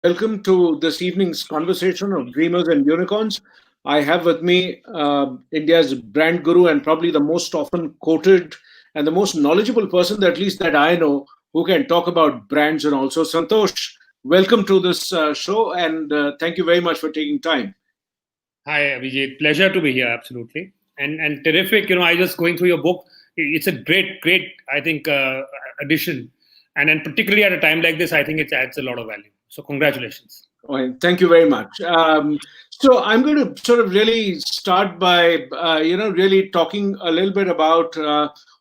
Welcome to this evening's conversation of dreamers and unicorns. I have with me India's brand guru and probably the most often quoted and the most knowledgeable person, at least that I know, who can talk about brands and also Santosh. Welcome to this show, and thank you very much for taking time. Hi, Abhijit. Pleasure to be here. Absolutely, and terrific. I just going through your book. It's a great. I think addition, and particularly at a time like this, I think it adds a lot of value. So, congratulations. Well, thank you very much. So I'm going to sort of really start by, really talking a little bit about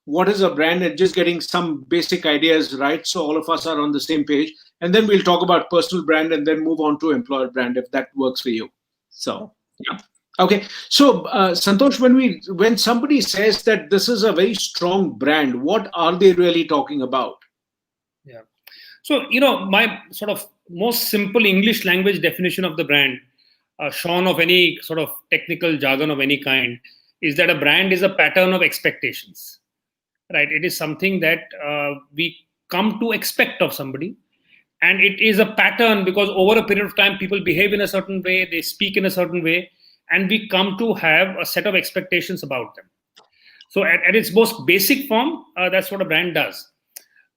what is a brand and just getting some basic ideas right, so all of us are on the same page. And then we'll talk about personal brand and then move on to employer brand if that works for you. So, yeah. Okay. So, Santosh, when somebody says that this is a very strong brand, what are they really talking about? Yeah. So, my sort of most simple English language definition of the brand, shorn of any sort of technical jargon of any kind, is that a brand is a pattern of expectations, right? It is something that we come to expect of somebody. And it is a pattern because over a period of time, people behave in a certain way, they speak in a certain way, and we come to have a set of expectations about them. So, at its most basic form, that's what a brand does.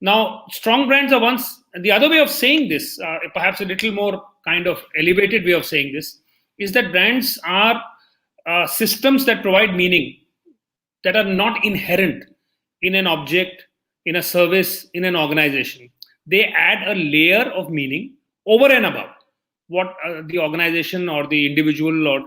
Now, strong brands are once, the other way of saying this, perhaps a little more kind of elevated way of saying this, is that brands are systems that provide meaning that are not inherent in an object, in a service, in an organization. They add a layer of meaning over and above what the organization or the individual or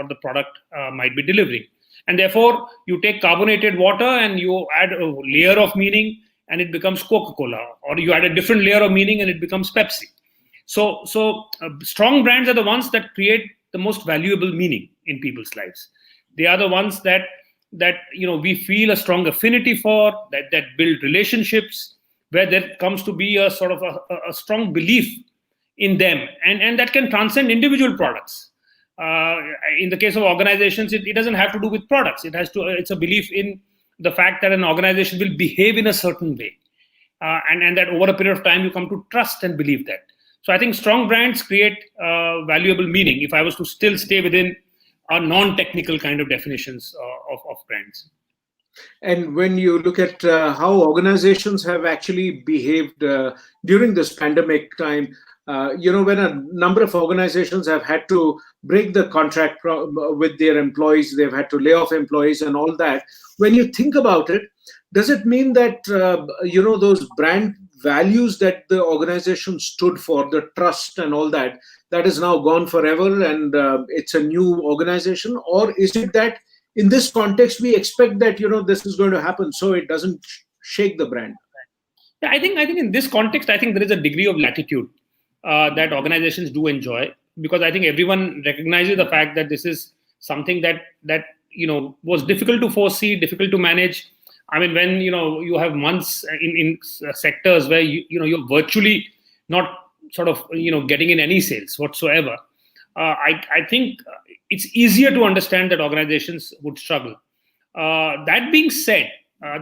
the product might be delivering. And therefore, you take carbonated water and you add a layer of meaning and it becomes Coca-Cola, or you add a different layer of meaning and it becomes Pepsi. So strong brands are the ones that create the most valuable meaning in people's lives. They are the ones that we feel a strong affinity for, that build relationships, where there comes to be a sort of a strong belief in them, and that can transcend individual products. In the case of organizations, it doesn't have to do with products. It's a belief in the fact that an organization will behave in a certain way, and that over a period of time you come to trust and believe that. So I think strong brands create valuable meaning. If I was to still stay within our non-technical kind of definitions of brands. And when you look at how organizations have actually behaved during this pandemic time, when a number of organizations have had to break the contract with their employees, they've had to lay off employees and all that. When you think about it, does it mean that, those brand values that the organization stood for, the trust and all that, that is now gone forever and it's a new organization? Or is it that in this context, we expect that, this is going to happen, so it doesn't shake the brand? Yeah, I think in this context, I think there is a degree of latitude that organizations do enjoy, because I think everyone recognizes the fact that this is something that was difficult to foresee, difficult to manage. I mean, when you have months in sectors where you're virtually not sort of getting in any sales whatsoever. I think it's easier to understand that organizations would struggle. That being said,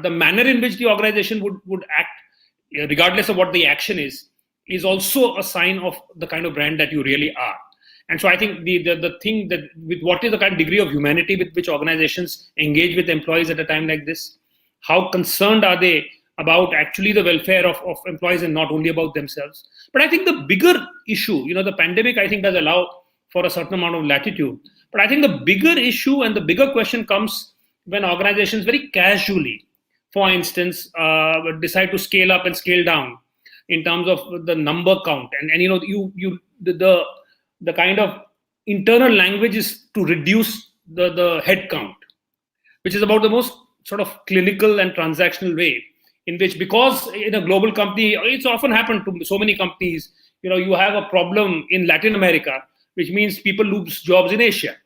the manner in which the organization would act, regardless of what the action is also a sign of the kind of brand that you really are. And so I think the thing that with what is the kind of degree of humanity with which organizations engage with employees at a time like this, how concerned are they about actually the welfare of employees and not only about themselves. But I think the bigger issue, the pandemic, I think does allow for a certain amount of latitude. But I think the bigger issue and the bigger question comes when organizations very casually, for instance, decide to scale up and scale down in terms of the number count. And the kind of internal language is to reduce the head count, which is about the most sort of clinical and transactional way in which, because in a global company, it's often happened to so many companies, you have a problem in Latin America, which means people lose jobs in Asia.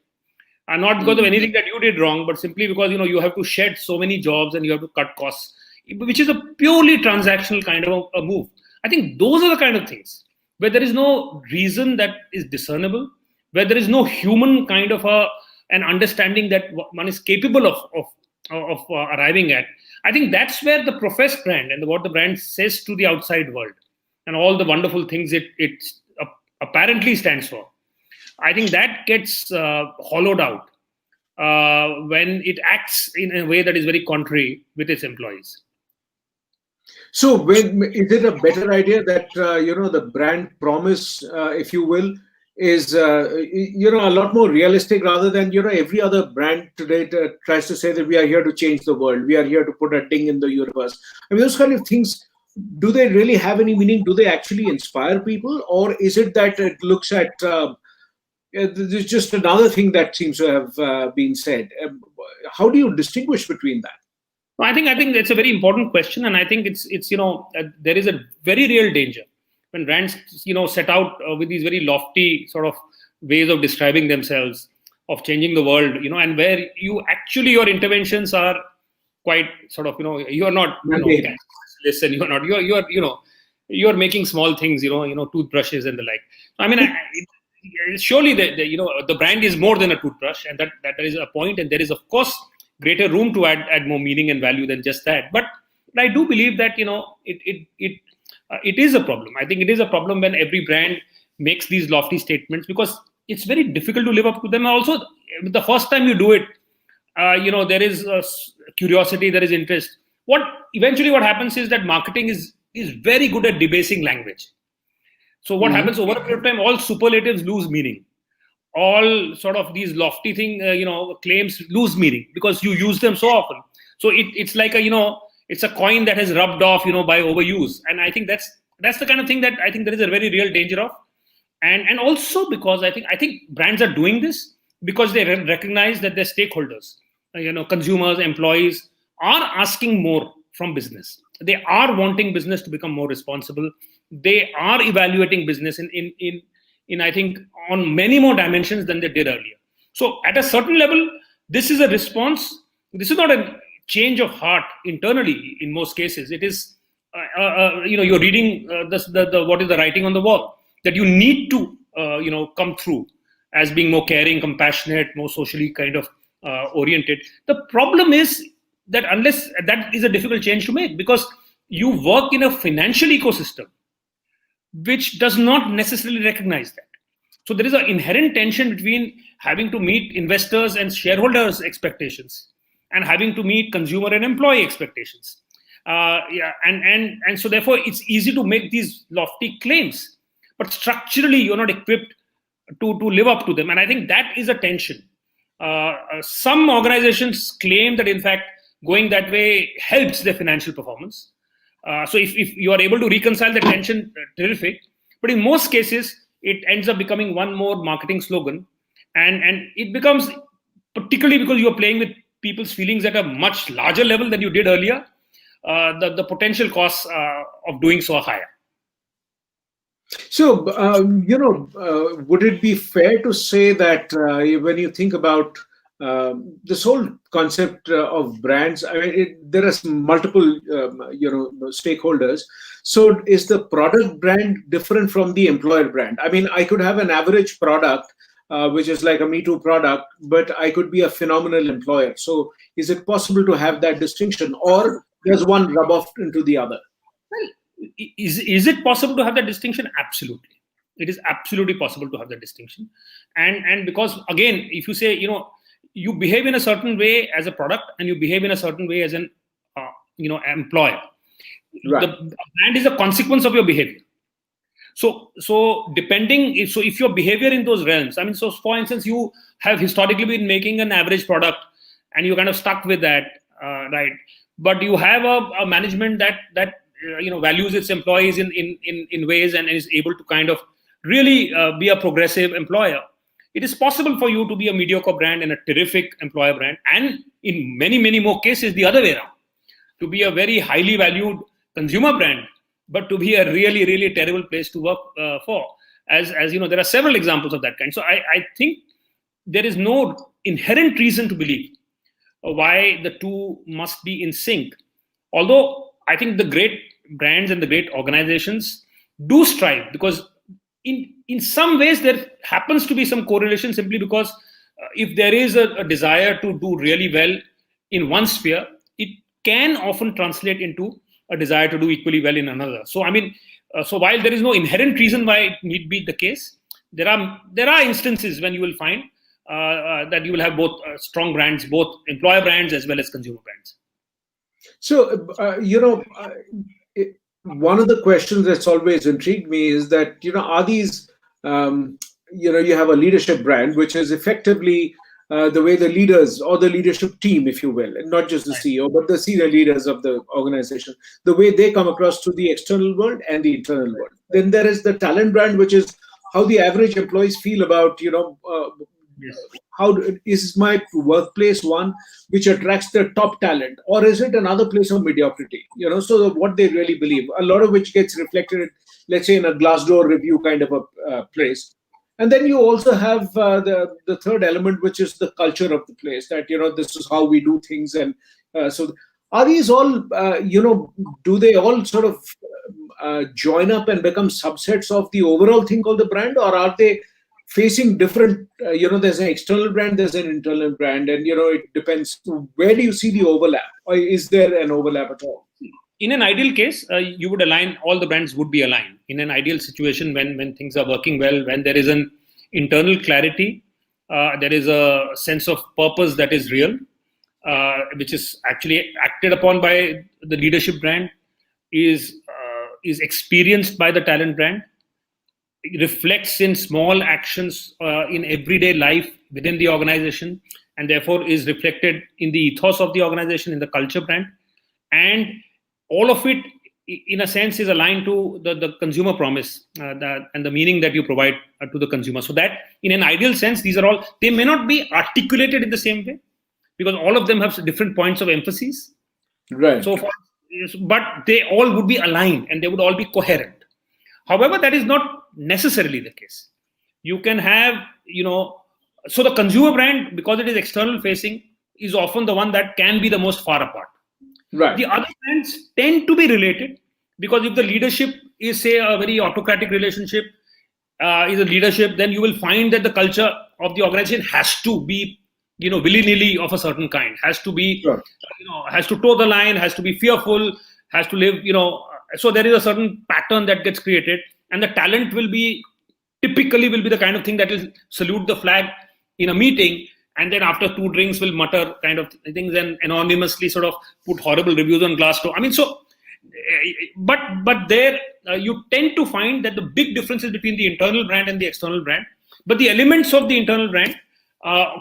And not because of anything that you did wrong, but simply because, you have to shed so many jobs and you have to cut costs, which is a purely transactional kind of a move. I think those are the kind of things where there is no reason that is discernible, where there is no human kind of an understanding that one is capable of arriving at. I think that's where the professed brand and what the brand says to the outside world and all the wonderful things it apparently stands for, I think that gets hollowed out when it acts in a way that is very contrary with its employees. So, is it a better idea that the brand promise, if you will, is a lot more realistic rather than every other brand today tries to say that we are here to change the world, we are here to put a ding in the universe. I mean, those kind of things. Do they really have any meaning? Do they actually inspire people, or is it that it looks at there's just another thing that seems to have been said? How do you distinguish between that? I think that's a very important question, and I think it's there is a very real danger when brands set out with these very lofty sort of ways of describing themselves, of changing the world, and where your interventions are quite sort of you are not listen, you're making small things, toothbrushes and the like. I mean, surely the brand is more than a toothbrush, and that is a point, and there is of course greater room to add more meaning and value than just that. But I do believe that it is a problem. I think it is a problem when every brand makes these lofty statements, because it's very difficult to live up to them. Also, the first time you do it, there is curiosity, there is interest. What happens is that marketing is very good at debasing language. So what happens over a period of time, all superlatives lose meaning. All sort of these lofty claims lose meaning because you use them so often. So it's like it's a coin that has rubbed off, by overuse. And I think that's the kind of thing that I think there is a very real danger of. And also because I think brands are doing this because they recognize that their stakeholders, consumers, employees, are asking more from business. They are wanting business to become more responsible. They are evaluating business in I think on many more dimensions than they did earlier. So at a certain level, this is a response. This is not a change of heart internally in most cases. It is, you're reading what is the writing on the wall, that you need to, come through as being more caring, compassionate, more socially kind of oriented. The problem is that unless that is a difficult change to make, because you work in a financial ecosystem which does not necessarily recognize that. So there is an inherent tension between having to meet investors and shareholders' expectations and having to meet consumer and employee expectations. And so therefore it's easy to make these lofty claims, but structurally you're not equipped to live up to them. And I think that is a tension. Some organizations claim that in fact going that way helps their financial performance. So if you are able to reconcile the tension, terrific. But in most cases, it ends up becoming one more marketing slogan. And it becomes, particularly because you are playing with people's feelings at a much larger level than you did earlier, the potential costs of doing so are higher. So, would it be fair to say that when you think about this whole concept of brands, I mean, there are multiple, stakeholders. So, is the product brand different from the employer brand? I mean, I could have an average product, which is like a Me Too product, but I could be a phenomenal employer. So, is it possible to have that distinction, or does one rub off into the other? Well, is it possible to have that distinction? Absolutely. It is absolutely possible to have that distinction. And because, again, if you say, you behave in a certain way as a product and you behave in a certain way as an employer. Right. The brand is a consequence of your behavior. So if your behavior in those realms, I mean, so for instance, you have historically been making an average product and you kind of stuck with that, right? But you have a management that values its employees in ways and is able to kind of really be a progressive employer. It is possible for you to be a mediocre brand and a terrific employer brand, and in many, many more cases, the other way around, to be a very highly valued consumer brand, but to be a really, really terrible place to work for. As there are several examples of that kind. So I think there is no inherent reason to believe why the two must be in sync. Although I think the great brands and the great organizations do strive, because in some ways there happens to be some correlation, simply because if there is a desire to do really well in one sphere, it can often translate into a desire to do equally well in another. So I mean, So while there is no inherent reason why it need be the case, there are instances when you will find that you will have both strong brands, both employer brands as well as consumer brands. So, one of the questions that's always intrigued me is that, are these, you have a leadership brand, which is effectively the way the leaders or the leadership team, if you will, and not just the CEO, but the senior leaders of the organization, the way they come across to the external world and the internal world. Then there is the talent brand, which is how the average employees feel about, Yes. how is my workplace one which attracts the top talent, or is it another place of mediocrity? So what they really believe, a lot of which gets reflected, let's say, in a Glassdoor review kind of a place. And then you also have the third element, which is the culture of the place. That this is how we do things, and so are these all do they all sort of join up and become subsets of the overall thing called the brand, or are they facing different, there's an external brand, there's an internal brand, and it depends. Where do you see the overlap, or is there an overlap at all? In an ideal case, you would align, all the brands would be aligned. In an ideal situation, when things are working well, when there is an internal clarity, there is a sense of purpose that is real, which is actually acted upon by the leadership brand, is experienced by the talent brand, reflects in small actions in everyday life within the organization, and therefore is reflected in the ethos of the organization, in the culture brand, and all of it, in a sense, is aligned to the consumer promise and the meaning that you provide to the consumer. So that, in an ideal sense, these are all, they may not be articulated in the same way, because all of them have different points of emphasis. Right. So, but they all would be aligned and they would all be coherent. However, that is not necessarily the case. You can have, so the consumer brand, because it is external facing, is often the one that can be the most far apart. Right. The other brands tend to be related, because if the leadership is, say, a very autocratic relationship, is a leadership, then you will find that the culture of the organization has to be, willy-nilly of a certain kind, has to be, Sure. Has to toe the line, has to be fearful, has to live, so there is a certain pattern that gets created, and the talent will be the kind of thing that will salute the flag in a meeting, and then after 2 drinks will mutter kind of things and anonymously sort of put horrible reviews on Glassdoor. I mean, so, but there you tend to find that the big differences between the internal brand and the external brand, but the elements of the internal brand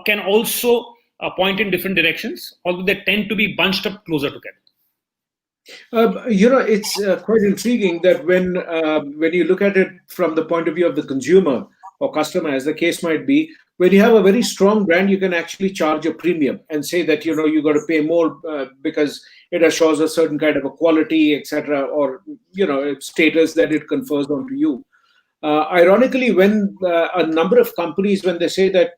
can also point in different directions, although they tend to be bunched up closer together. It's quite intriguing that when you look at it from the point of view of the consumer or customer, as the case might be, when you have a very strong brand, you can actually charge a premium and say that you got to pay more because it assures a certain kind of a quality, etc., or status that it confers onto you. Ironically, when a number of companies, when they say that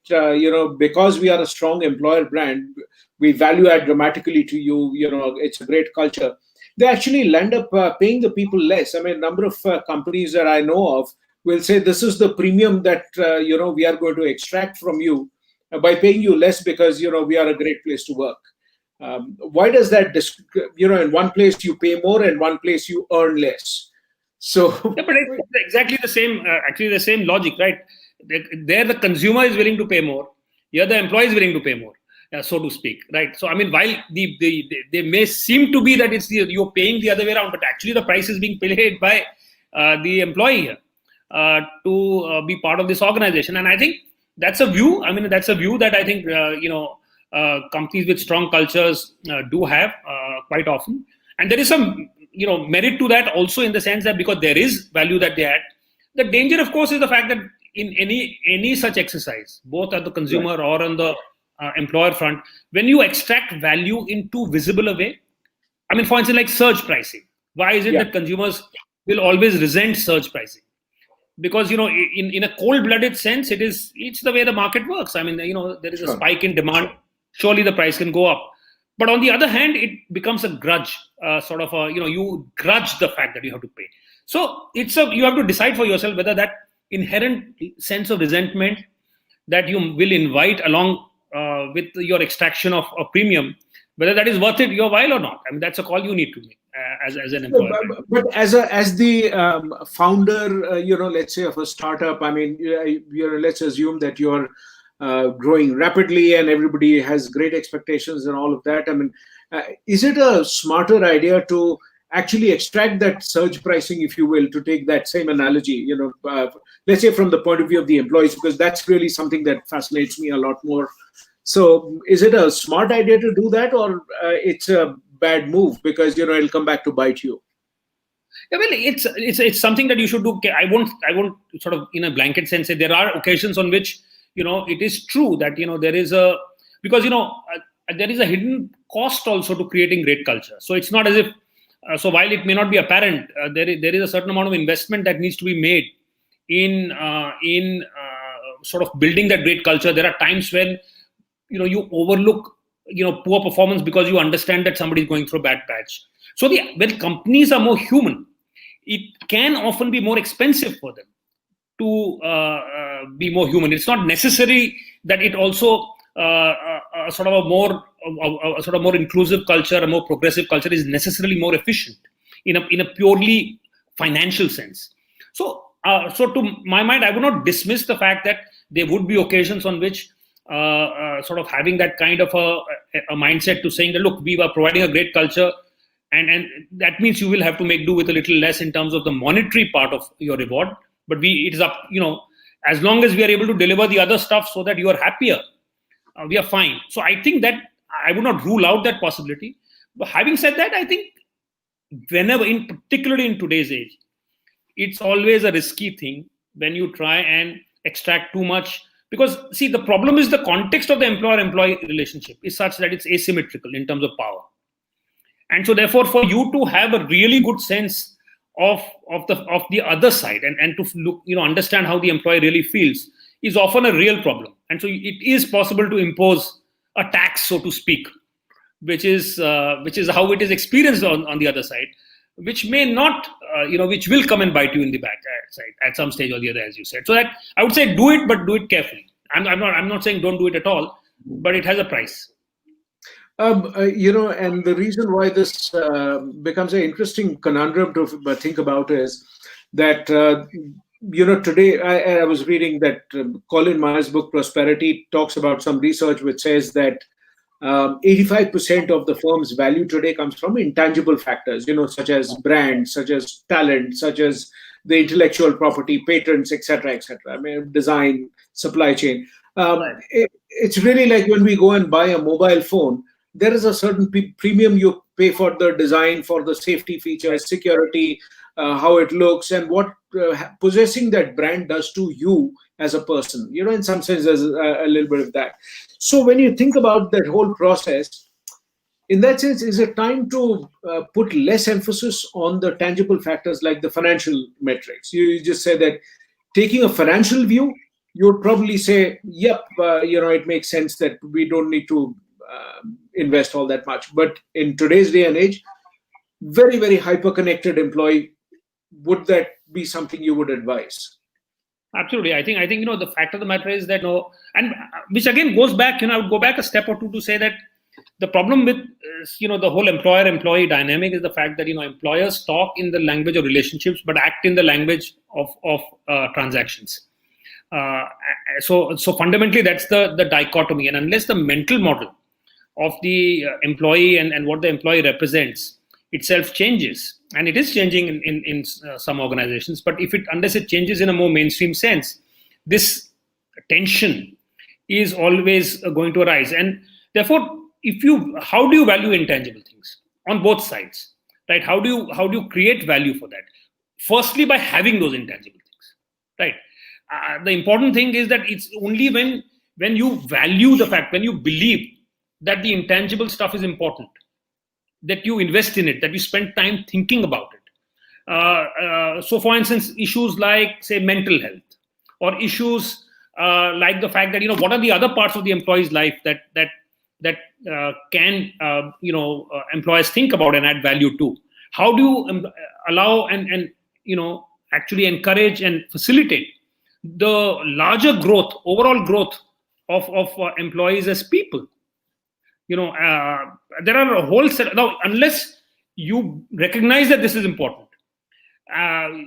because we are a strong employer brand, we value add dramatically to you, it's a great culture, they actually end up paying the people less. I mean, a number of companies that I know of will say this is the premium that we are going to extract from you by paying you less because we are a great place to work. Why does that? In one place you pay more, and one place you earn less. So yeah, but it's exactly the same. Actually, the same logic, right? There, the consumer is willing to pay more. Here, the employee is willing to pay more, so to speak, right? So, I mean, while they may seem to be that it's you're paying the other way around, but actually the price is being paid by the employee here to be part of this organization. And I think that's a view. I mean, that's a view that I think companies with strong cultures do have quite often. And there is some merit to that also, in the sense that because there is value that they add. The danger, of course, is the fact that in any such exercise, both at the consumer or on the employer front, when you extract value in too visible a way, I mean, for instance, like surge pricing. Why is it that consumers will always resent surge pricing? Because in a cold-blooded sense, it's the way the market works. I mean, there is a spike in demand. Surely the price can go up. But on the other hand, it becomes a grudge, you grudge the fact that you have to pay. So you have to decide for yourself whether that inherent sense of resentment that you will invite along with your extraction of a premium whether that is worth it your while or not. I mean, that's a call you need to make as an No, employer. but as the founder, let's say of a startup, I mean, let's assume that you're growing rapidly and everybody has great expectations and all of that. I mean, is it a smarter idea to actually extract that surge pricing, if you will, to take that same analogy, let's say from the point of view of the employees, because that's really something that fascinates me a lot more. So is it a smart idea to do that, or it's a bad move because it'll come back to bite you? Yeah, well, it's something that you should do. I won't sort of in a blanket sense say there are occasions on which it is true that there is a, because there is a hidden cost also to creating great culture. So it's not as if so while it may not be apparent, there is a certain amount of investment that needs to be made in sort of building that great culture. There are times when you overlook poor performance because you understand that somebody is going through a bad patch. So when companies are more human, it can often be more expensive for them to be more human. It's not necessary that it also sort of a more inclusive culture, a more progressive culture is necessarily more efficient in a purely financial sense. So to my mind, I would not dismiss the fact that there would be occasions on which sort of having that kind of a mindset to saying that, look, we were providing a great culture, and that means you will have to make do with a little less in terms of the monetary part of your reward. But it is up, as long as we are able to deliver the other stuff so that you are happier, we are fine. So I think that I would not rule out that possibility. But having said that, I think particularly in today's age, it's always a risky thing when you try and extract too much. Because, see, the problem is the context of the employer-employee relationship is such that it's asymmetrical in terms of power. And so, therefore, for you to have a really good sense of the other side and to look, understand how the employee really feels is often a real problem. And so, it is possible to impose a tax, so to speak, which is how it is experienced on the other side, which may not, which will come and bite you in the back side at some stage or the other, as you said. So that I would say do it, but do it carefully. I'm not saying don't do it at all, but it has a price. And the reason why this becomes an interesting conundrum to think about is that, today I was reading that Colin Myers' book Prosperity talks about some research which says that 85% of the firm's value today comes from intangible factors, such as brand, such as talent, such as the intellectual property, patents, etc., etc. I mean, design, supply chain. It's really like when we go and buy a mobile phone, there is a certain premium you pay for the design, for the safety features, security, how it looks, and what possessing that brand does to you as a person. In some sense, there's a little bit of that. So when you think about that whole process, in that sense, is it time to put less emphasis on the tangible factors like the financial metrics? You just said that taking a financial view, you would probably say, yep, it makes sense that we don't need to invest all that much. But in today's day and age, very, very hyper-connected employee, would that be something you would advise? Absolutely. I think the fact of the matter is that and which again goes back, I would go back a step or two to say that the problem with the whole employer-employee dynamic is the fact that employers talk in the language of relationships but act in the language of transactions. So fundamentally that's the dichotomy, and unless the mental model of the employee and what the employee represents itself changes, and it is changing in some organizations, but unless it changes in a more mainstream sense, this tension is always going to arise. And therefore, how do you value intangible things on both sides, right? How do you create value for that? Firstly, by having those intangible things, right? The important thing is that it's only when you value the fact, when you believe that the intangible stuff is important, that you invest in it, that you spend time thinking about it. So, for instance, issues like, say, mental health, or issues like the fact that what are the other parts of the employee's life that can employers think about and add value to? How do you allow and actually encourage and facilitate the larger growth, overall growth of employees as people? There are a whole set. Now, unless you recognize that this is important,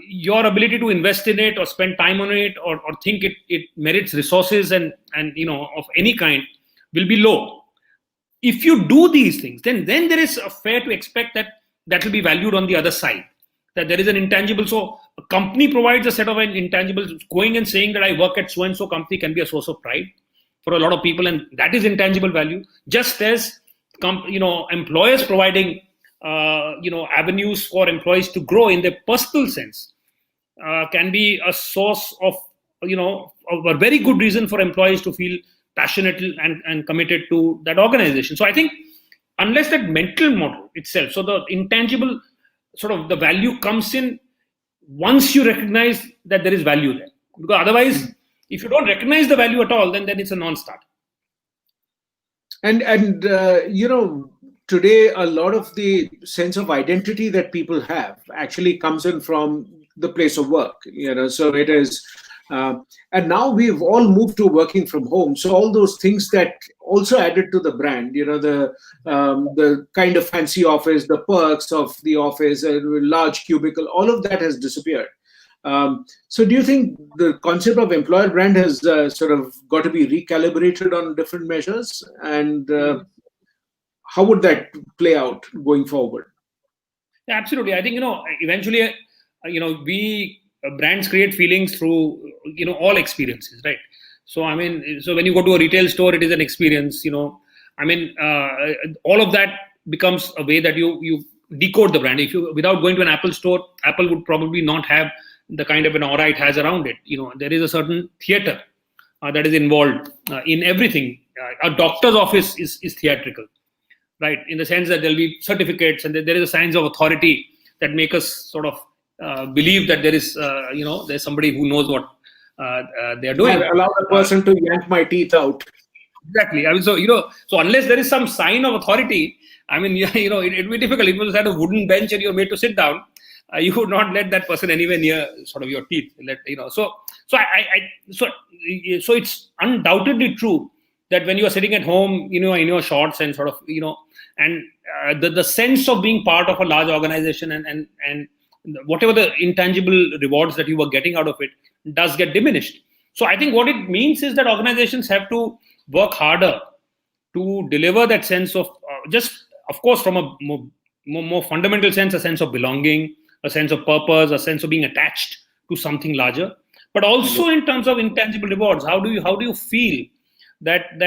your ability to invest in it or spend time on it, or think it merits resources and of any kind, will be low. If you do these things, then there is a fair to expect that will be valued on the other side, that there is an intangible. So a company provides a set of intangibles. Going and saying that I work at so and so company can be a source of pride for a lot of people, and that is intangible value. Just as employers providing avenues for employees to grow in their personal sense can be a source of a very good reason for employees to feel passionate and committed to that organization. So I think unless that mental model itself, so the intangible sort of the value comes in once you recognize that there is value there. Because otherwise, if you don't recognize the value at all, then it's a non-starter. And today a lot of the sense of identity that people have actually comes in from the place of work. So it is. And now we've all moved to working from home. So all those things that also added to the brand, the kind of fancy office, the perks of the office, a large cubicle, all of that has disappeared. So do you think the concept of employer brand has sort of got to be recalibrated on different measures? And how would that play out going forward? Yeah, absolutely. I think, eventually, brands create feelings through all experiences, right? So so when you go to a retail store, it is an experience. All of that becomes a way that you decode the brand. Without going to an Apple store, Apple would probably not have the kind of an aura it has around it. There is a certain theater that is involved in everything. A doctor's office is theatrical, right? In the sense that there'll be certificates and there is a signs of authority that make us sort of believe that there is, there's somebody who knows what they are doing. I allow a person to yank my teeth out. Exactly. So unless there is some sign of authority, it will be difficult. If you had a wooden bench and you're made to sit down, you would not let that person anywhere near sort of your teeth. So it's undoubtedly true that when you are sitting at home, in your shorts and sort of, and the sense of being part of a large organization and whatever the intangible rewards that you were getting out of it does get diminished. So I think what it means is that organizations have to work harder to deliver that sense of just, of course, from a more fundamental sense, a sense of belonging, a sense of purpose, a sense of being attached to something larger, but also in terms of intangible rewards. How do you feel that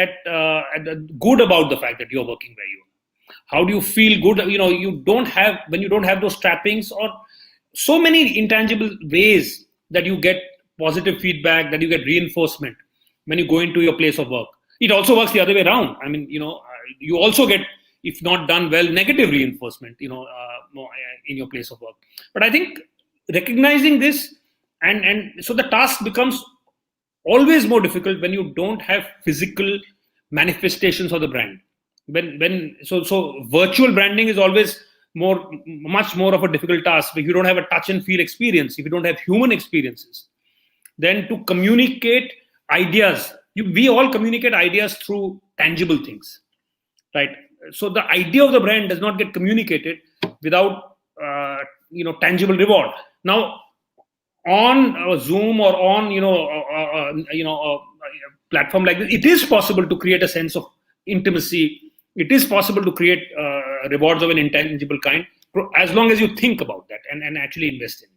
good about the fact that you're working where you are? How do you feel good? When you don't have those trappings or so many intangible ways that you get positive feedback, that you get reinforcement when you go into your place of work. It also works the other way around. You also get, if not done well, negative reinforcement, in your place of work. But I think recognizing this, and so the task becomes always more difficult when you don't have physical manifestations of the brand. So virtual branding is always much more of a difficult task. If you don't have a touch and feel experience, if you don't have human experiences, then to communicate ideas, we all communicate ideas through tangible things, right? So the idea of the brand does not get communicated without tangible reward. Now, on Zoom or on a platform like this, it is possible to create a sense of intimacy. It is possible to create rewards of an intangible kind, as long as you think about that and actually invest in it.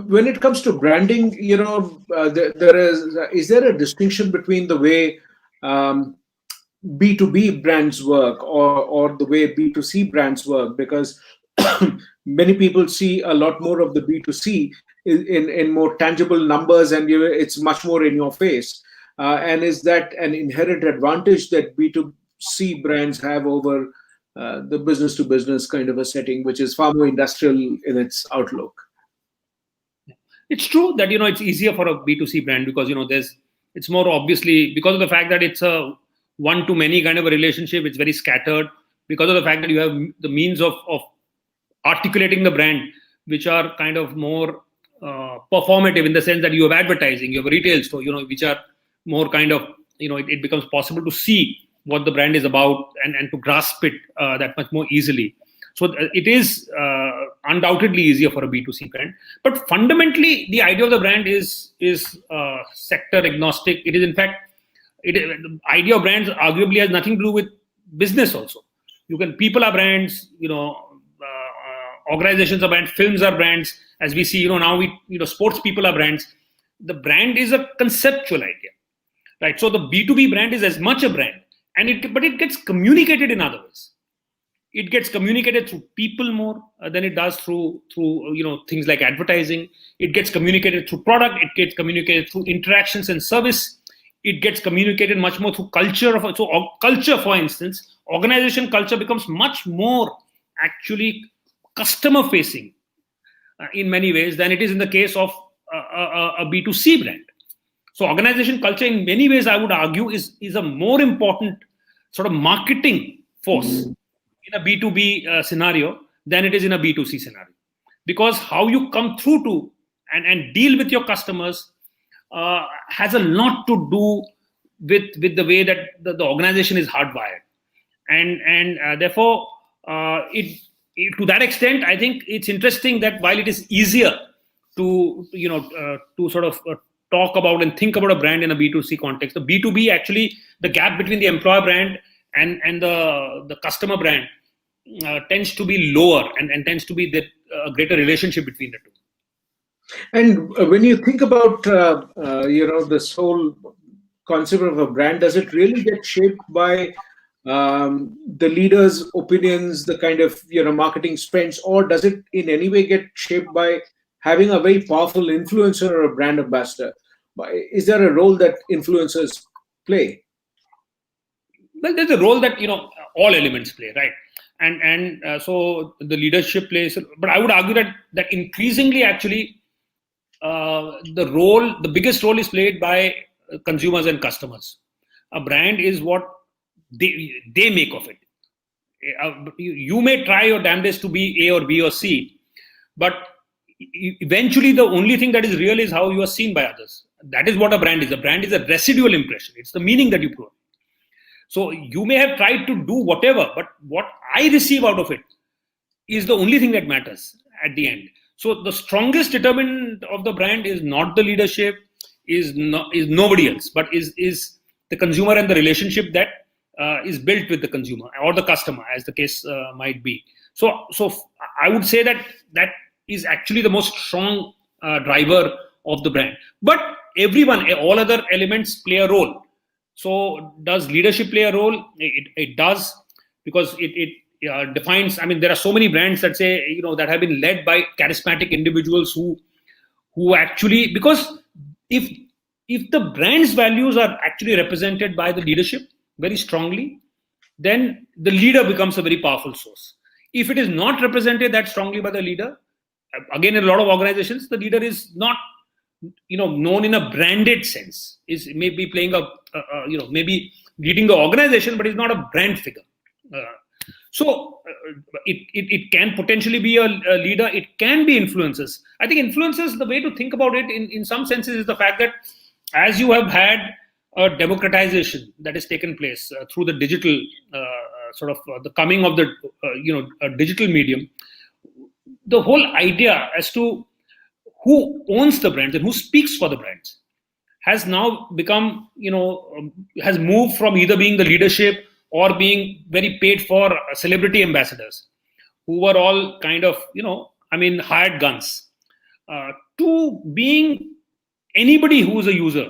When it comes to branding, is there a distinction between the way B2B brands work or the way B2C brands work? Because many people see a lot more of the B2C in more tangible numbers, and it's much more in your face. And is that an inherent advantage that B2C brands have over the business to business kind of a setting, which is far more industrial in its outlook? It's true that it's easier for a B2C brand because it's more obviously, because of the fact that it's a one-to-many kind of a relationship. It's very scattered because of the fact that you have the means of articulating the brand, which are kind of more performative in the sense that you have advertising, you have a retail store, which are more kind of, it becomes possible to see what the brand is about, and to grasp it that much more easily. So it is undoubtedly easier for a B2C brand. But fundamentally, the idea of the brand is sector agnostic. It is, in fact, the idea of brands arguably has nothing to do with business also. People are brands, organizations are brands, films are brands. As we see, now sports people are brands. The brand is a conceptual idea, right? So the B2B brand is as much a brand, but it gets communicated in other ways. It gets communicated through people more than it does through things like advertising. It gets communicated through product. It gets communicated through interactions and service. It gets communicated much more through culture. So culture, for instance, organization culture becomes much more actually customer facing in many ways than it is in the case of a B2C brand. So organization culture in many ways, I would argue, is a more important sort of marketing force in a B2B scenario than it is in a B2C scenario. Because how you come through to and deal with your customers has a lot to do with the way that the organization is hardwired. And therefore, to that extent, I think it's interesting that while it is easier to sort of talk about and think about a brand in a B2C context, the B2B, actually, the gap between the employer brand and the customer brand tends to be lower, and tends to be a greater relationship between the two. And when you think about this whole concept of a brand, does it really get shaped by the leaders' opinions, the kind of marketing spends, or does it in any way get shaped by having a very powerful influencer or a brand ambassador? Is there a role that influencers play? Well, there's a role that all elements play, right? And so the leadership plays, but I would argue that increasingly, actually, the biggest role is played by consumers and customers. A brand is what they make of it. You may try your damnedest to be A or B or C, but eventually the only thing that is real is how you are seen by others. That is what a brand is. A brand is a residual impression. It's the meaning that you put. So you may have tried to do whatever, but what I receive out of it is the only thing that matters at the end. So the strongest determinant of the brand is not the leadership, is nobody else, but is the consumer and the relationship that is built with the consumer or the customer, as the case might be. So I would say that is actually the most strong driver of the brand. But all other elements play a role. So does leadership play a role? It does, because it defines. I mean, there are so many brands that say that have been led by charismatic individuals who actually, because if the brand's values are actually represented by the leadership very strongly, then the leader becomes a very powerful source. If it is not represented that strongly by the leader, again, in a lot of organizations, the leader is not known in a branded sense, is maybe playing maybe leading the organization, but is not a brand figure. So it can potentially be a leader. It can be influencers. I think influencers, the way to think about it in some senses, is the fact that as you have had a democratization that has taken place through the digital the coming of the digital medium, the whole idea as to who owns the brands and who speaks for the brands has now become, has moved from either being the leadership or being very paid for celebrity ambassadors who were all kind of, hired guns, to being anybody who is a user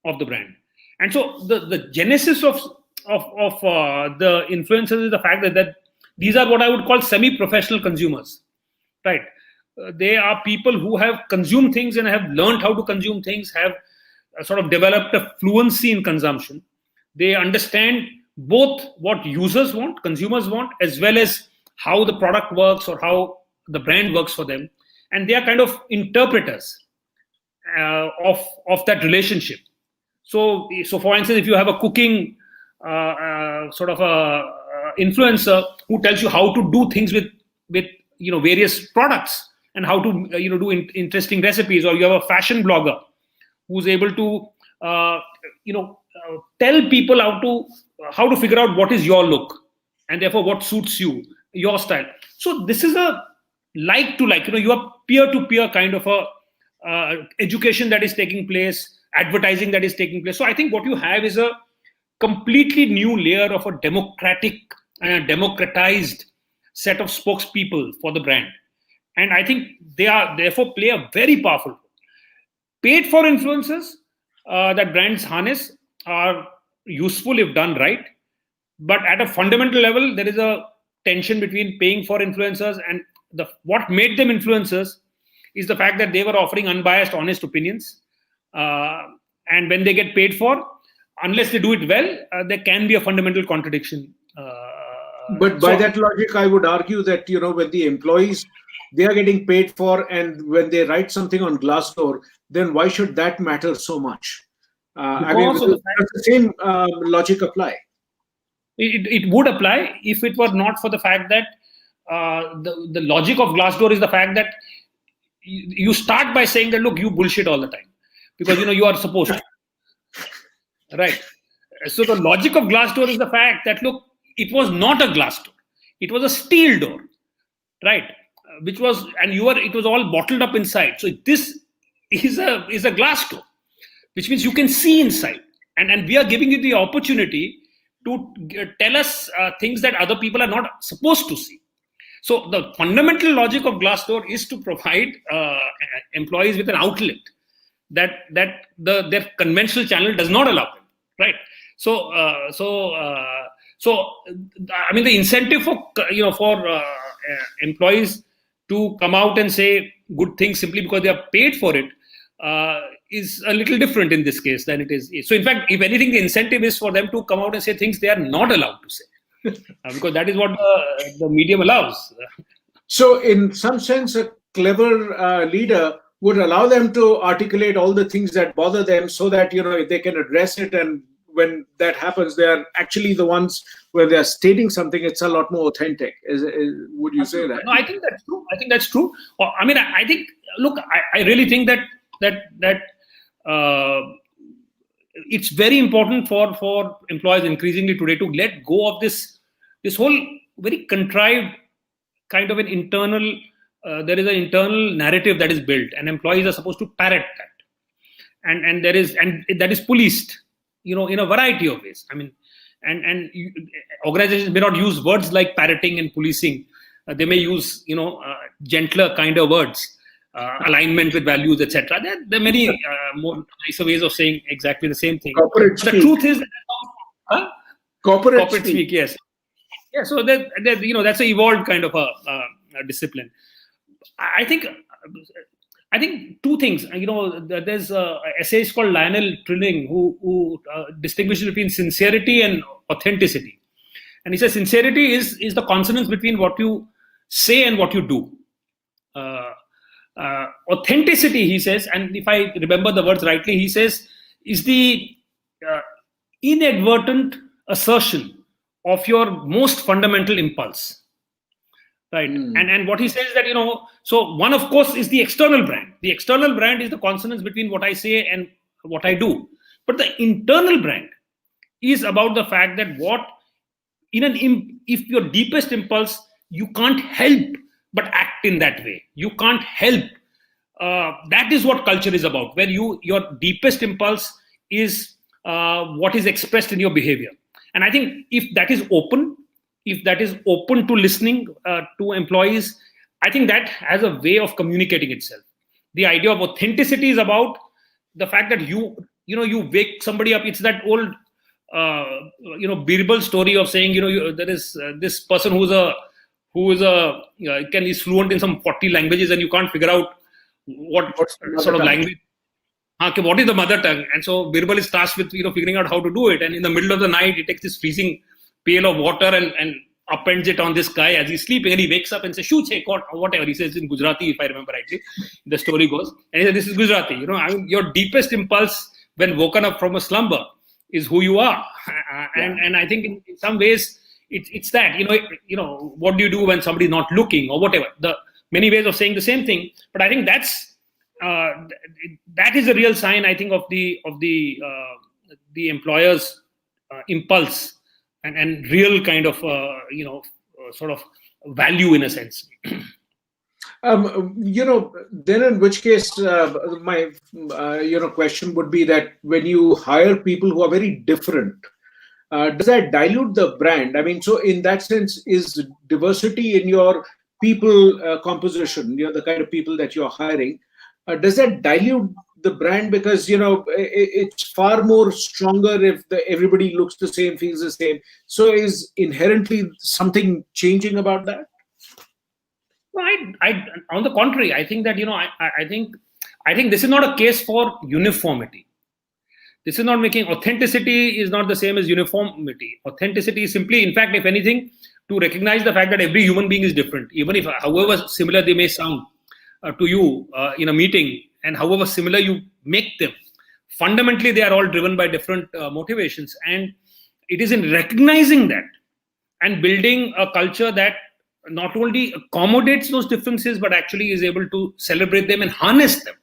of the brand. And so the genesis of the influencers is the fact that these are what I would call semi-professional consumers, right? They are people who have consumed things and have learned how to consume things, have sort of developed a fluency in consumption. They understand both what users want, consumers want, as well as how the product works or how the brand works for them. And they are kind of interpreters of that relationship. So for instance, if you have a cooking influencer who tells you how to do things with various products and how to do interesting recipes, or you have a fashion blogger who's able to tell people how to figure out what is your look, and therefore what suits you, your style. So this is a like to like, you are peer to peer kind of a education that is taking place, advertising that is taking place. So I think what you have is a completely new layer of a democratized set of spokespeople for the brand. And I think they are therefore play a very powerful role. Paid for influencers that brands harness are useful if done right. But at a fundamental level, there is a tension between paying for influencers and what made them influencers is the fact that they were offering unbiased, honest opinions. And when they get paid for, unless they do it well, there can be a fundamental contradiction. But by that logic, I would argue that, when the employees, they are getting paid for, and when they write something on Glassdoor, then why should that matter so much? I mean, does the same logic apply? It would apply if it were not for the fact that the logic of Glassdoor is the fact that you start by saying that, look, you bullshit all the time because, you are supposed to. Right. So the logic of Glassdoor is the fact that, look, it was not a glass door. It was a steel door. Right. Which was, and it was all bottled up inside. So this is a glass door, which means you can see inside. And we are giving you the opportunity to tell us things that other people are not supposed to see. So the fundamental logic of Glassdoor is to provide employees with an outlet that their conventional channel does not allow them, right? So I mean, the incentive for employees to come out and say good things simply because they are paid for it is a little different in this case than it is. So in fact, if anything, the incentive is for them to come out and say things they are not allowed to say. Because that is what the medium allows. So in some sense, a clever leader would allow them to articulate all the things that bother them so that, they can address it. And when that happens, they are actually the ones where they are stating something, it's a lot more authentic. Would you say that? No, I think that's true. I mean, I think, look, I really think that it's very important for employees increasingly today to let go of this whole very contrived kind of an internal, there is an internal narrative that is built, and employees are supposed to parrot that. And that is policed, in a variety of ways. I mean, and organizations may not use words like parroting and policing. They may use, gentler kind of words, alignment with values, etc. There are many more nicer ways of saying exactly the same thing. The truth is that corporate speak, yes. Yeah, so that that's an evolved kind of a discipline. I think two things. There's an essayist called Lionel Trilling who distinguishes between sincerity and authenticity, and he says sincerity is the consonance between what you say and what you do. Authenticity, he says, and if I remember the words rightly, he says, is the inadvertent assertion of your most fundamental impulse, right? And what he says is that, so one, of course, is the external brand. The external brand is the consonance between what I say and what I do. But the internal brand is about the fact that if your deepest impulse, you can't help but act in that way. You can't help. That is what culture is about, where your deepest impulse is what is expressed in your behavior. And I think if that is open to listening to employees, I think that has a way of communicating itself. The idea of authenticity is about the fact that you wake somebody up. It's that old Birbal story of saying, there is this person who is fluent in some 40 languages, and you can't figure out what sort of language. What is the mother tongue? And so Birbal is tasked with figuring out how to do it. And in the middle of the night, he takes this freezing pail of water and appends it on this guy as he's sleeping. And he wakes up and says, "Shoo, check," or whatever. He says in Gujarati, if I remember rightly, the story goes. And he says, "This is Gujarati." Your deepest impulse when woken up from a slumber is who you are. And I think in some ways it's that. What do you do when somebody's not looking or whatever? The many ways of saying the same thing. But I think that is a real sign, I think, of the the employer's impulse and real kind of sort of value in a sense. Then in which case, my question would be that when you hire people who are very different, does that dilute the brand? I mean, so in that sense, is diversity in your people composition, the kind of people that you're hiring, does that dilute the brand? Because it's far more stronger if everybody looks the same, feels the same. So is inherently something changing about that? Well, on the contrary, I think that I think this is not a case for uniformity. This is not making authenticity is not the same as uniformity. Authenticity is simply, in fact, if anything, to recognize the fact that every human being is different, even if however similar they may sound to you in a meeting, and however similar you make them, fundamentally they are all driven by different motivations. And it is in recognizing that and building a culture that not only accommodates those differences, but actually is able to celebrate them and harness them.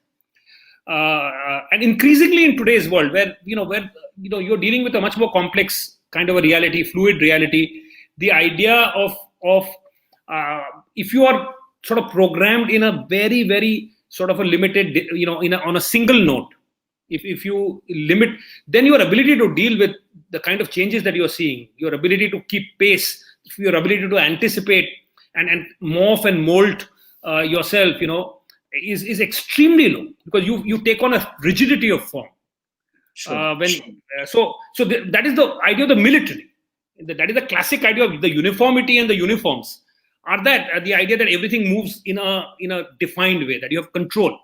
And increasingly in today's world, where you're dealing with a much more complex kind of a reality, fluid reality, the idea of if you are sort of programmed in a very, very sort of a limited, on a single note, if you limit, then your ability to deal with the kind of changes that you're seeing, your ability to keep pace, your ability to anticipate and morph and mold yourself, is extremely low, because you take on a rigidity of form. Sure. That is the idea of the military. That is the classic idea of the uniformity and the uniforms. Are that the idea that everything moves in a defined way, that you have control.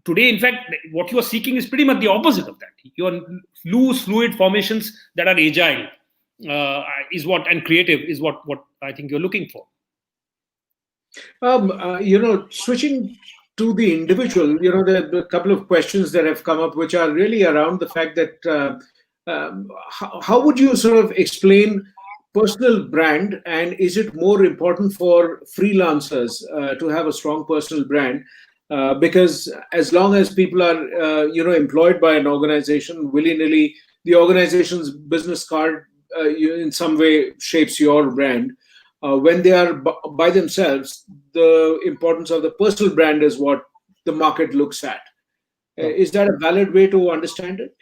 Today, in fact, what you are seeking is pretty much the opposite of that. Your loose, fluid formations that are agile is what, and creative is what I think you're looking for. Switching to the individual, there are a couple of questions that have come up, which are really around the fact that how would you sort of explain personal brand, and is it more important for freelancers to have a strong personal brand? Because as long as people are, employed by an organization willy-nilly, the organization's business card in some way shapes your brand. When they are by themselves, the importance of the personal brand is what the market looks at. Is that a valid way to understand it?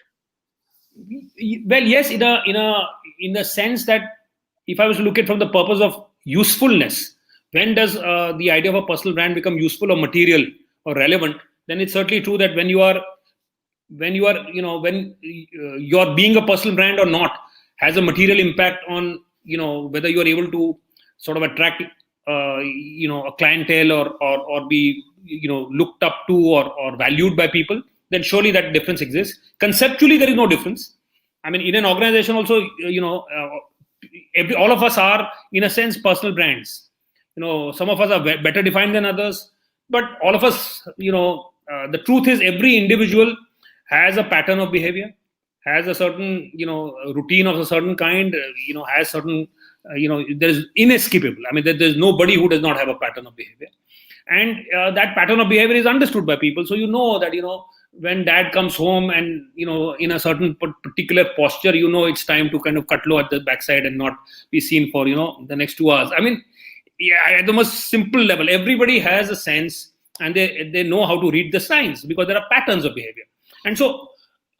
Well, yes, in the sense that if I was to look at from the purpose of usefulness, when does the idea of a personal brand become useful or material or relevant? Then it's certainly true that when you're being a personal brand or not has a material impact on whether you are able to sort of attract a clientele or be looked up to or valued by people. Then surely that difference exists. Conceptually, there is no difference. I mean, in an organization also, all of us are, in a sense, personal brands. Some of us are better defined than others, but all of us, the truth is every individual has a pattern of behavior, has a certain, routine of a certain kind, has certain, there's inescapable. I mean, there's nobody who does not have a pattern of behavior. And that pattern of behavior is understood by people. So that, when dad comes home and, in a certain particular posture, it's time to kind of cut low at the backside and not be seen for, the next 2 hours. I mean, at the most simple level, everybody has a sense and they know how to read the signs because there are patterns of behavior. And so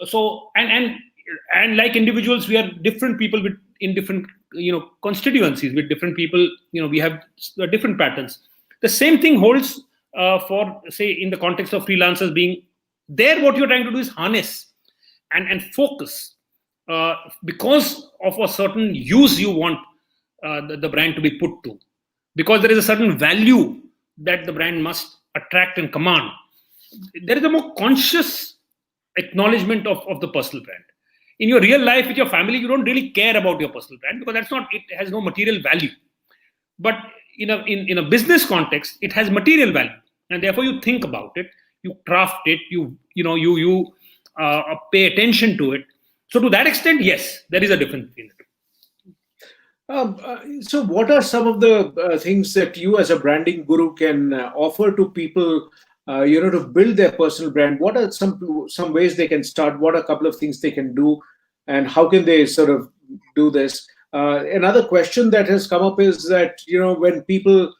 like individuals, we are different people in different, constituencies with different people, we have different patterns. The same thing holds for, say, in the context of freelancers being there. What you're trying to do is harness and focus because of a certain use you want the brand to be put to, because there is a certain value that the brand must attract and command. There is a more conscious acknowledgement of the personal brand. In your real life with your family, you don't really care about your personal brand because it has no material value. But in a business context, it has material value, and therefore you think about it, you craft it, you pay attention to it. So to that extent, yes, there is a difference between it. So what are some of the things that you as a branding guru can offer to people to build their personal brand? What are some ways they can start? What are a couple of things they can do, and how can they sort of do this? Another question that has come up is that when people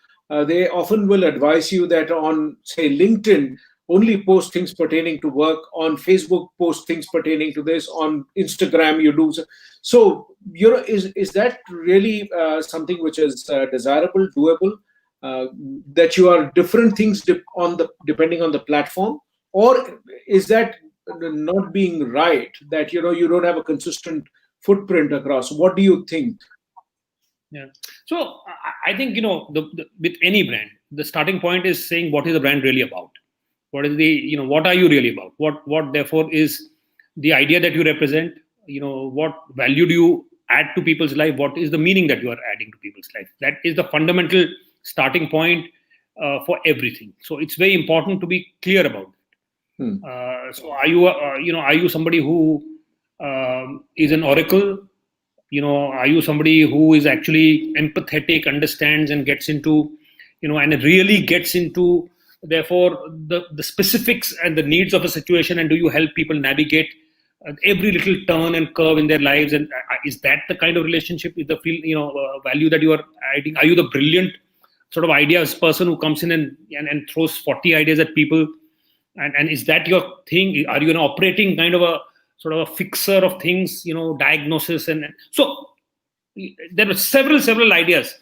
they often will advise you that on, say, LinkedIn, only post things pertaining to work. On Facebook, post things pertaining to this. On Instagram, you do so. Is that really something which is desirable, doable? That you are different things depending on the platform, or is that not being right? That you don't have a consistent footprint across. What do you think? Yeah. So I think with any brand, the starting point is saying what is the brand really about. What is the what are you really about? What therefore is the idea that you represent? What value do you add to people's life? What is the meaning that you are adding to people's life? That is the fundamental starting point for everything. So it's very important to be clear about it. So are you somebody who is an oracle? Are you somebody who is actually empathetic, understands, and gets into and really gets into therefore the specifics and the needs of a situation, and do you help people navigate every little turn and curve in their lives? And is that the kind of relationship, is the value that you are adding? Are you the brilliant sort of ideas person who comes in and throws 40 ideas at people, and is that your thing? Are you an operating kind of a sort of a fixer of things, diagnosis? And so there are several ideas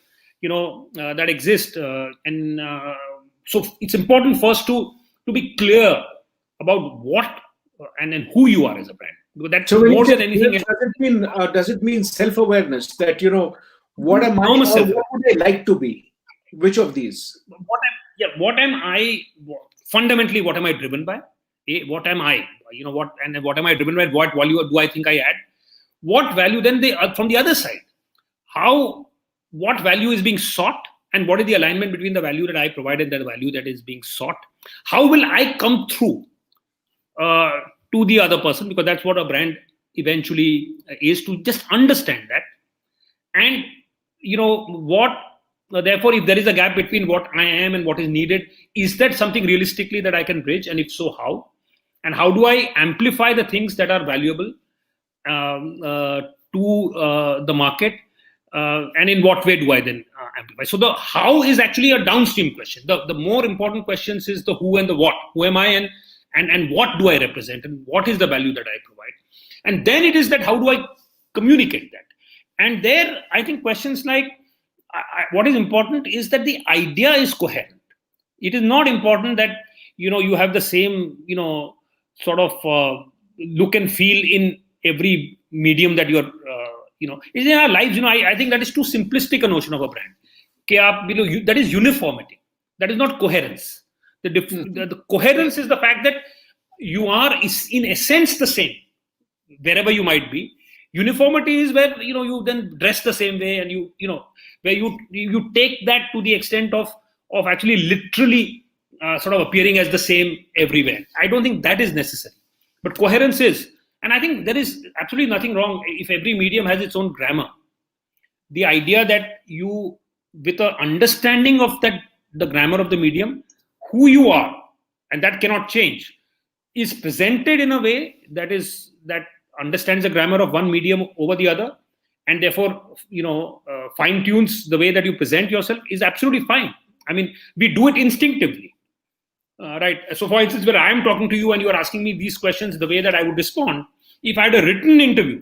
that exist, and so it's important first to be clear about what and who you are as a brand, because that's So more than anything else. does it mean self-awareness, that what am I, Enormous or what would I like to be? Which of these? What am I fundamentally? What am I driven by? What am I? What am I driven by? What value do I think I add? What value then from the other side? What value is being sought, and what is the alignment between the value that I provide and the value that is being sought? How will I come through to the other person? Because that's what a brand eventually is, to just understand that. And therefore, if there is a gap between what I am and what is needed, is that something realistically that I can bridge? And if so, how? And how do I amplify the things that are valuable to the market? And in what way do I then amplify? So the how is actually a downstream question. The more important questions is the who and the what. Who am I, and what do I represent, and what is the value that I provide? And then it is that how do I communicate that? And there, I think questions like what is important is that the idea is coherent. It is not important that you have the same sort of look and feel in every medium that you're in our lives. I think that is too simplistic a notion of a brand. That is uniformity. That is not coherence. The coherence is the fact that you are in essence the same wherever you might be. Uniformity is where you then dress the same way, and where you take that to the extent of actually literally sort of appearing as the same everywhere. I don't think that is necessary, but coherence is. And I think there is absolutely nothing wrong if every medium has its own grammar. The idea that you, with an understanding of the grammar of the medium, who you are, and that cannot change, is presented in a way that understands the grammar of one medium over the other, and therefore fine tunes the way that you present yourself, is absolutely fine. I mean, we do it instinctively. Right. So, for instance, when I am talking to you and you are asking me these questions, the way that I would respond, if I had a written interview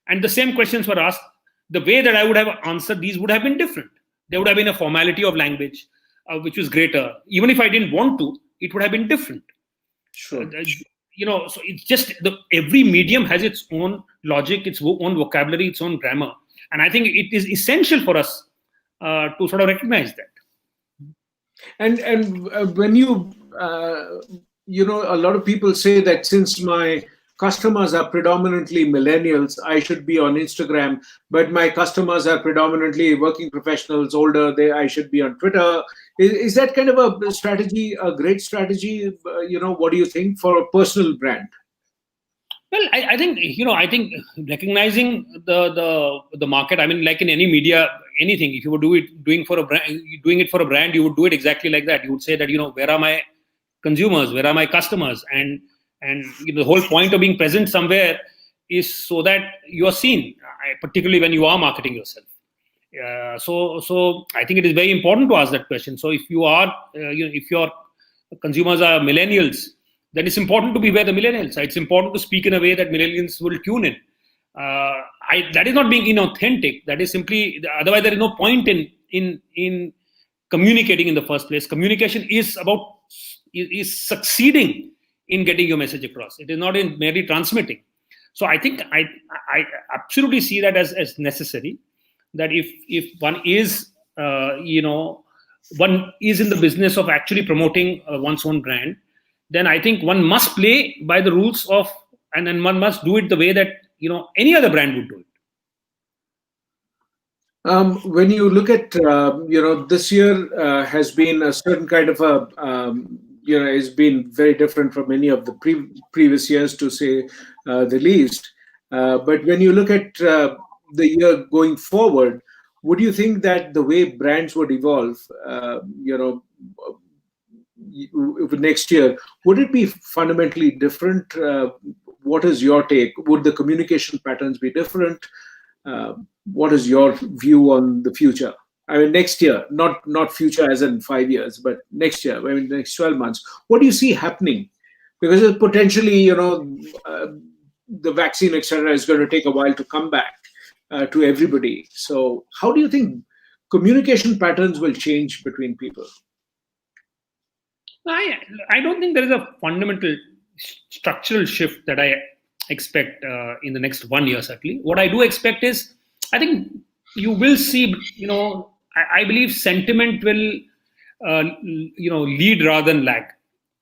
and the same questions were asked, the way that I would have answered these would have been different. There would have been a formality of language, which was greater. Even if I didn't want to, it would have been different. Sure. So it's just every medium has its own logic, its own vocabulary, its own grammar. And I think it is essential for us to sort of recognize that. And when a lot of people say that since my customers are predominantly millennials, I should be on Instagram, but my customers are predominantly working professionals, older, I should be on Twitter. Is that kind of a strategy, a great strategy? What do you think for a personal brand? Well, I think recognizing the market. I mean, like in any media, anything. If you were doing it for a brand, you would do it exactly like that. You would say that where are my consumers, where are my customers, and the whole point of being present somewhere is so that you are seen, particularly when you are marketing yourself. So I think it is very important to ask that question. So if you are, if your consumers are millennials, then it's important to be where the millennials are. It's important to speak in a way that millennials will tune in. That is not being inauthentic. That is simply, otherwise there is no point in communicating in the first place. Communication is succeeding in getting your message across. It is not in merely transmitting. So I think I absolutely see that as necessary. That if one is one is in the business of actually promoting one's own brand, then I think one must play by the rules of, and then one must do it the way that any other brand would do it. When you look at this year has been a certain kind of a has been very different from many of the previous years, to say the least. But when you look at the year going forward, would you think that the way brands would evolve, next year, would it be fundamentally different? What is your take? Would the communication patterns be different? What is your view on the future? I mean, next year, not future as in 5 years, but next year, I mean, next 12 months. What do you see happening? Because potentially, the vaccine, etc., is going to take a while to come back to everybody. So how do you think communication patterns will change between people? I don't think there is a fundamental structural shift that I expect in the next 1 year, certainly. What I do expect is, I think you will see, I believe sentiment will, lead rather than lag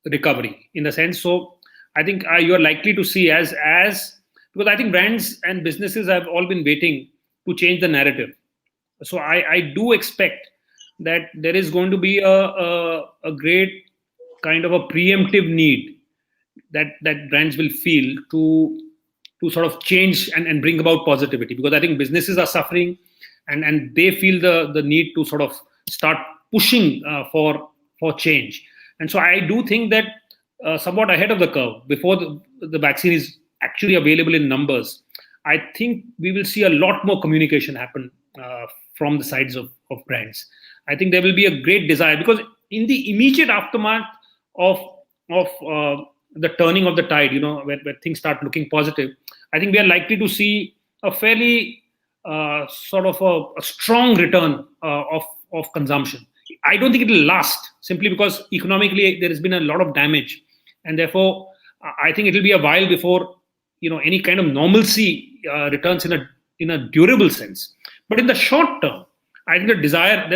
recovery in the sense. So I think you are likely to see because I think brands and businesses have all been waiting to change the narrative. So I do expect that there is going to be a great kind of a preemptive need that brands will feel to sort of change and bring about positivity, because I think businesses are suffering and they feel the need to sort of start pushing for change. And so I do think that somewhat ahead of the curve, before the vaccine is actually available in numbers, I think we will see a lot more communication happen from the sides of brands. I think there will be a great desire, because in the immediate aftermath of the turning of the tide, where things start looking positive, I think we are likely to see a fairly sort of a strong return of consumption. I don't think it will last, simply because economically there has been a lot of damage, and therefore I think it will be a while before any kind of normalcy returns in a durable sense. But in the short term, I think there's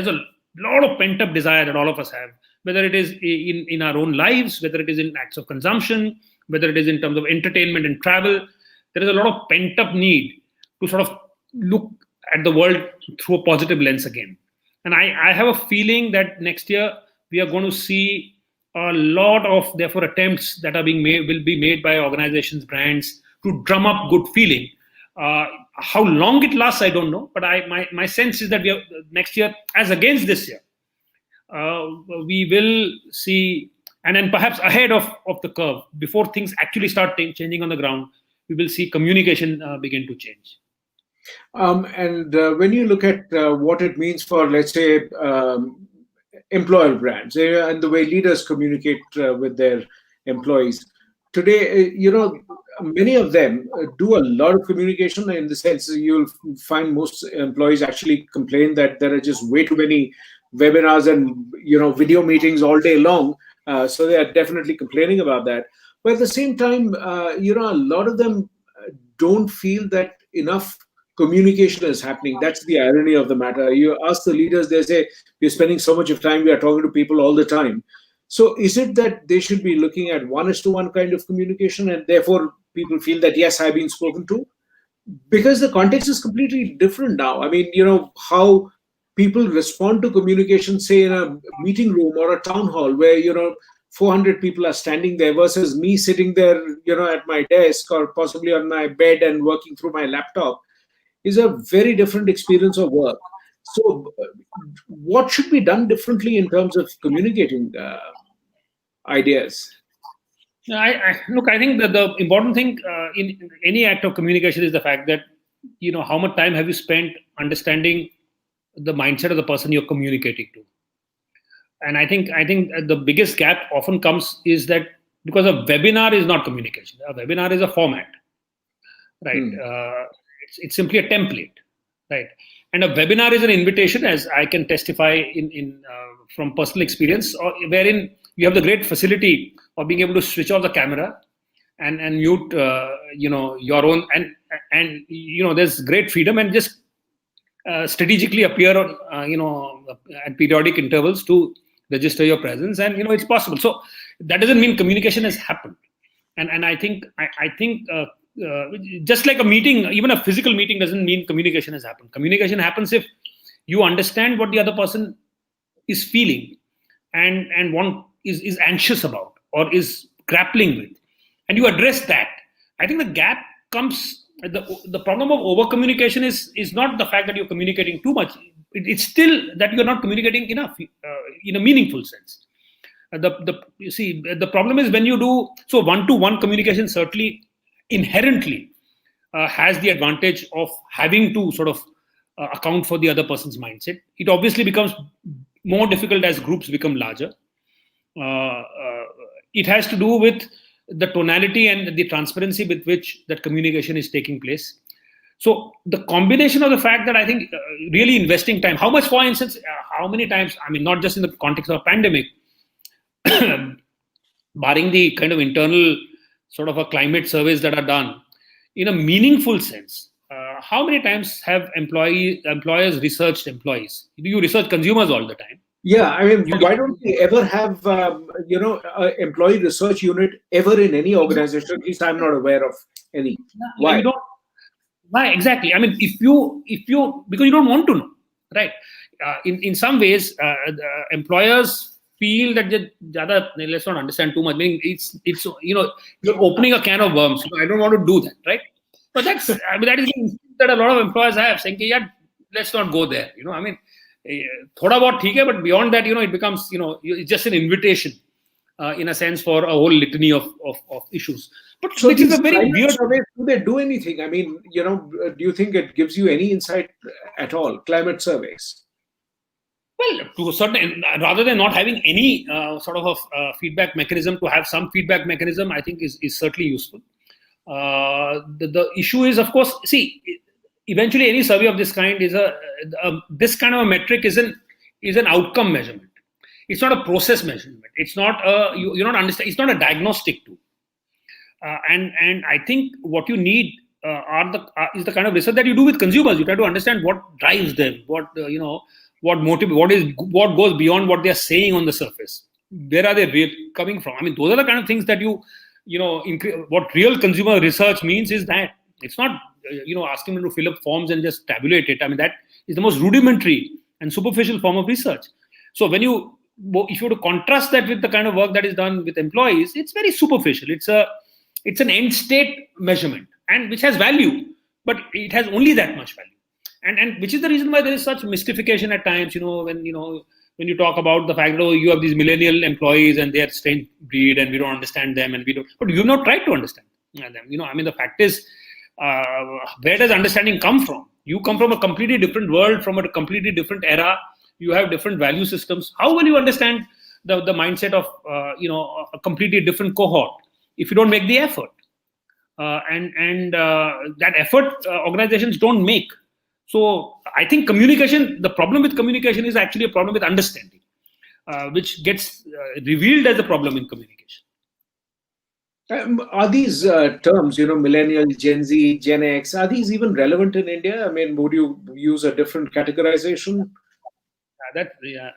a lot of pent up desire that all of us have, whether it is in our own lives, whether it is in acts of consumption, whether it is in terms of entertainment and travel. There is a lot of pent up need to sort of look at the world through a positive lens again. And I have a feeling that next year we are going to see a lot of, therefore, attempts that are being made, will be made by organizations, brands, to drum up good feeling. How long it lasts, I don't know. But my sense is that next year, as against this year, we will see, and then perhaps ahead of the curve, before things actually start changing on the ground, we will see communication begin to change. And when you look at what it means for, let's say, employer brands and the way leaders communicate with their employees today, many of them do a lot of communication, in the sense you'll find most employees actually complain that there are just way too many webinars and video meetings all day long. So they are definitely complaining about that. But at the same time, a lot of them don't feel that enough communication is happening. That's the irony of the matter. You ask the leaders, they say, we're spending so much of time, we are talking to people all the time. So is it that they should be looking at 1:1 kind of communication, and therefore people feel that, yes, I've been spoken to? Because the context is completely different now. I mean, how people respond to communication, say in a meeting room or a town hall where, 400 people are standing there, versus me sitting there, at my desk or possibly on my bed and working through my laptop, is a very different experience of work. So what should be done differently in terms of communicating? ideas? Look, I think that the important thing in any act of communication is the fact that, how much time have you spent understanding the mindset of the person you're communicating to. And I think the biggest gap often comes is that because a webinar is not communication. A webinar is a format, right? It's simply a template, right? And a webinar is an invitation, as I can testify in from personal experience, wherein you have the great facility of being able to switch off the camera and mute, your own, and there's great freedom, and just strategically appear on, at periodic intervals to register your presence, and it's possible. So that doesn't mean communication has happened. And I think just like a meeting, even a physical meeting doesn't mean communication has happened. Communication happens if you understand what the other person is feeling and is anxious about or is grappling with, and you address that. I think the gap comes. The problem of over communication is not the fact that you're communicating too much. It's still that you're not communicating enough in a meaningful sense. You see, the problem is when you do so. One-to-one communication certainly inherently has the advantage of having to sort of account for the other person's mindset. It obviously becomes more difficult as groups become larger. It has to do with the tonality and the transparency with which that communication is taking place. So the combination of the fact that I think really investing time, how much, for instance, how many times, I mean, not just in the context of a pandemic, barring the kind of internal sort of a climate surveys that are done, in a meaningful sense, how many times have employers researched employees? Do you research consumers all the time? Yeah, I mean, why don't we ever have, employee research unit ever in any organization? At least I'm not aware of any. Why? Why exactly? I mean, if you because you don't want to know, right? In some ways, employers feel that let's not understand too much. I mean, it's you're opening a can of worms. I don't want to do that, right? But that is the instinct that a lot of employers have, saying, yeah, let's not go there. I mean, thoda bahut theek hai, but beyond that, it becomes, it's just an invitation, in a sense, for a whole litany of issues. But so which is a very weird. Surveys, do they do anything? I mean, do you think it gives you any insight at all? Climate surveys. Well, to a certain, rather than not having any sort of a feedback mechanism, to have some feedback mechanism, I think is certainly useful. The issue is, of course, see, eventually any survey of this kind is this kind of a metric is an outcome measurement. It's not a process measurement. It's not you're not understand. It's not a diagnostic tool. And I think what you need is the kind of research that you do with consumers. You try to understand what drives them, what what goes beyond what they are saying on the surface. Where are they coming from? I mean, those are the kind of things that what real consumer research means is that it's not asking them to fill up forms and just tabulate it. I mean, that is the most rudimentary and superficial form of research. So if you were to contrast that with the kind of work that is done with employees, it's very superficial. It's an end state measurement, and which has value, but it has only that much value. And which is the reason why there is such mystification at times, when you talk about the fact that you have these millennial employees and they are strange breed and we don't understand them, but you've not tried to understand them. I mean, the fact is, where does understanding come from? You come from a completely different world, from a completely different era. You have different value systems. How will you understand the mindset of a completely different cohort if you don't make the effort? And that effort organizations don't make. So I think the problem with communication is actually a problem with understanding, which gets revealed as a problem in communication. Are these terms, millennial, Gen Z, Gen X, are these even relevant in India? I mean, would you use a different categorization?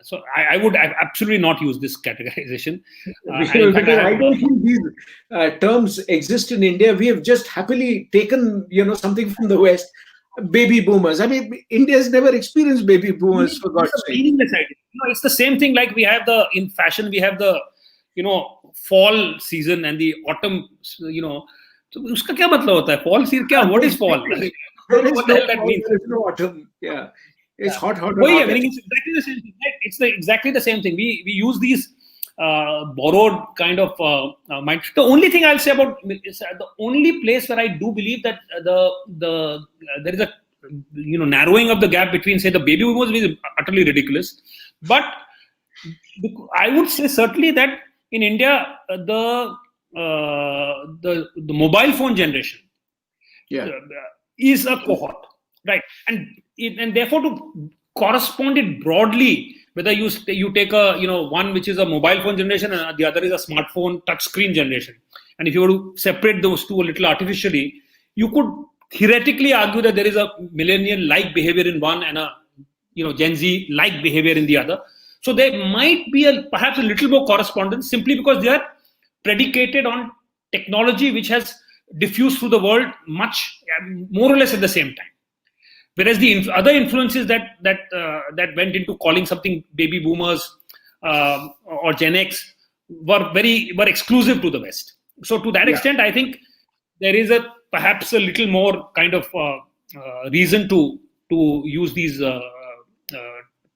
So I would absolutely not use this categorization. Because I don't think these terms exist in India. We have just happily taken, something from the West. Baby boomers. I mean, India has never experienced baby boomers, for God's sake. Meaningless idea. It's the same thing like we have in fashion, we have the, fall season and the autumn, So uska kya matlab hota hai? Fall season kya? What is fall? What the hell that means? There is no autumn. Yeah. It's hot. It's exactly the same thing. Right? It's exactly the same thing. We use these borrowed kind of mind. The only thing I'll say about is the only place where I do believe that there is a narrowing of the gap between, say, the baby boomers, which is utterly ridiculous. But I would say certainly that in India, the mobile phone generation is a cohort, right? And therefore, to correspond it broadly, whether you take a one which is a mobile phone generation and the other is a smartphone touchscreen generation, and if you were to separate those two a little artificially, you could theoretically argue that there is a millennial-like behavior in one and a Gen Z-like behavior in the other. So there might be perhaps a little more correspondence simply because they are predicated on technology which has diffused through the world much more or less at the same time. Whereas the other influences that went into calling something baby boomers or Gen X were exclusive to the West. So to that extent, I think there is perhaps a little more kind of reason to use these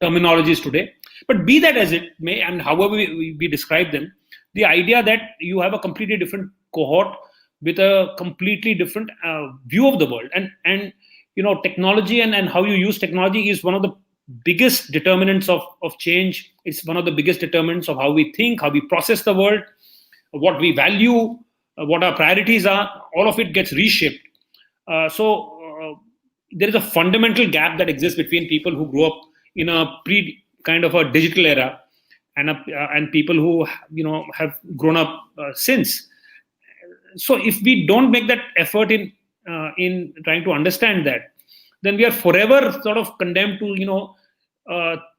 terminologies today. But be that as it may, and however we describe them, the idea that you have a completely different cohort with a completely different view of the world, and technology and how you use technology is one of the biggest determinants of change. It's one of the biggest determinants of how we think, how we process the world, what we value, what our priorities are. All of it gets reshaped. So there is a fundamental gap that exists between people who grew up in a kind of a digital era and people who have grown up since. So if we don't make that effort in trying to understand that, then we are forever sort of condemned to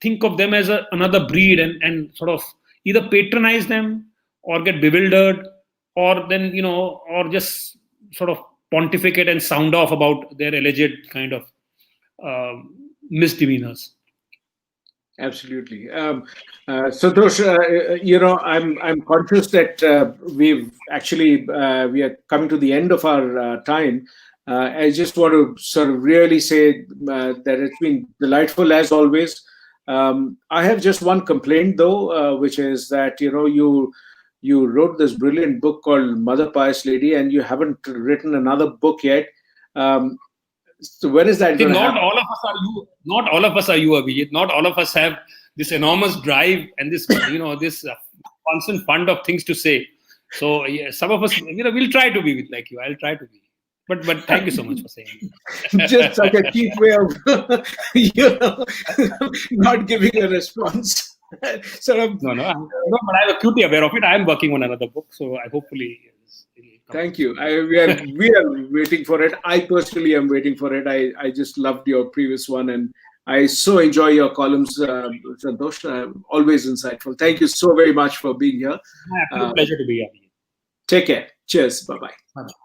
think of them as another breed and sort of either patronize them or get bewildered, or then or just sort of pontificate and sound off about their alleged kind of misdemeanors. Absolutely. Santosh, I'm conscious that we've actually we are coming to the end of our time. I just want to sort of really say that it's been delightful as always. I have just one complaint though, which is that you wrote this brilliant book called Mother Pious Lady, and you haven't written another book yet. So when is that going to happen? Not all of us are you. Not all of us are you, Abhijit. Not all of us have this enormous drive and this this constant fund of things to say. So some of us, we'll try to be like you. I'll try to be. But thank you so much for saying it. Just like a cheap way of not giving a response. Sort of. No, but I'm acutely aware of it. I am working on another book, so I hopefully. Thank you. We are waiting for it. I personally am waiting for it. I just loved your previous one, and I so enjoy your columns, Santosh. Always insightful. Thank you so very much for being here. Pleasure to be here. Take care. Cheers. Bye-bye. Bye-bye.